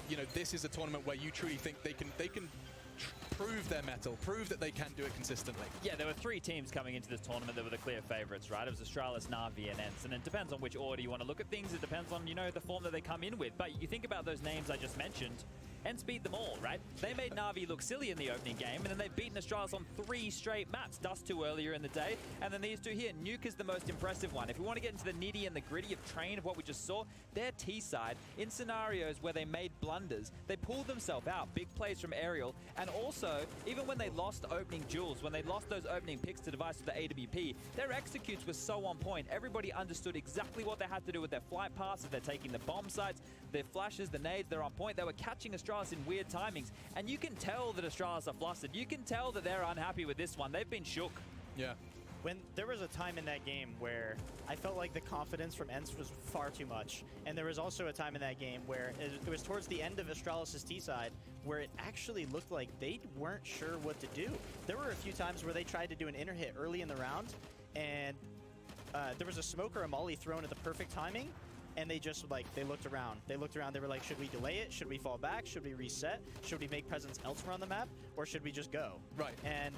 you know, this is a tournament where you truly think they can prove their mettle, prove that they can do it consistently. Yeah, there were 3 teams coming into this tournament that were the clear favorites, right? It was Astralis, Na'Vi, and Ence. And it depends on which order you want to look at things. It depends on, you know, the form that they come in with. But you think about those names I just mentioned, Ence beat them all, right? They made Na'Vi look silly in the opening game, and then they've beaten Astralis on 3 straight maps. Dust 2 earlier in the day, and then these 2 here. Nuke is the most impressive one. If we want to get into the nitty and the gritty of Train, of what we just saw, their T-side, in scenarios where they made blunders, they pulled themselves out. Big plays from Aerial, and also, even when they lost opening duels, when they lost those opening picks to Device with the AWP, their executes were so on point. Everybody understood exactly what they had to do with their flight passes. They're taking the bomb sites, their flashes, the nades, they're on point. They were catching Astralis in weird timings, and you can tell that Astralis are flustered. You can tell that they're unhappy with this one. They've been shook. Yeah. When there was a time in that game where I felt like the confidence from Ence was far too much, and there was also a time in that game where it was towards the end of Astralis' T-side where it actually looked like they weren't sure what to do. There were a few times where they tried to do an inner hit early in the round, and there was a smoke or a molly thrown at the perfect timing, and they just, like, they looked around. They looked around. They were like, should we delay it? Should we fall back? Should we reset? Should we make presence elsewhere on the map? Or should we just go? Right. And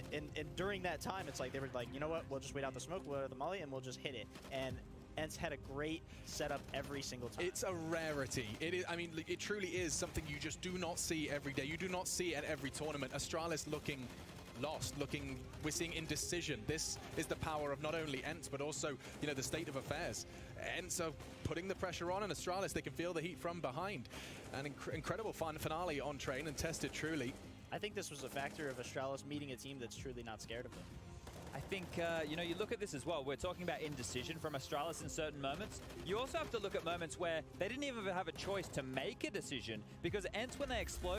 during that time, it's like, they were like, you know what? We'll just wait out the smoke, we'll out the molly, and we'll just hit it. And Ence had a great setup every single time. It's a rarity. It is. I mean, it truly is something you just do not see every day. You do not see at every tournament. Astralis looking lost, we're seeing indecision. This is the power of not only Ence, but also, you know, the state of affairs. Ence are putting the pressure on, and Astralis, they can feel the heat from behind. An incredible fun finale on Train, and tested truly. I think this was a factor of Astralis meeting a team that's truly not scared of them. I think, you know, you look at this as well. We're talking about indecision from Astralis in certain moments. You also have to look at moments where they didn't even have a choice to make a decision, because Ence, when they explode,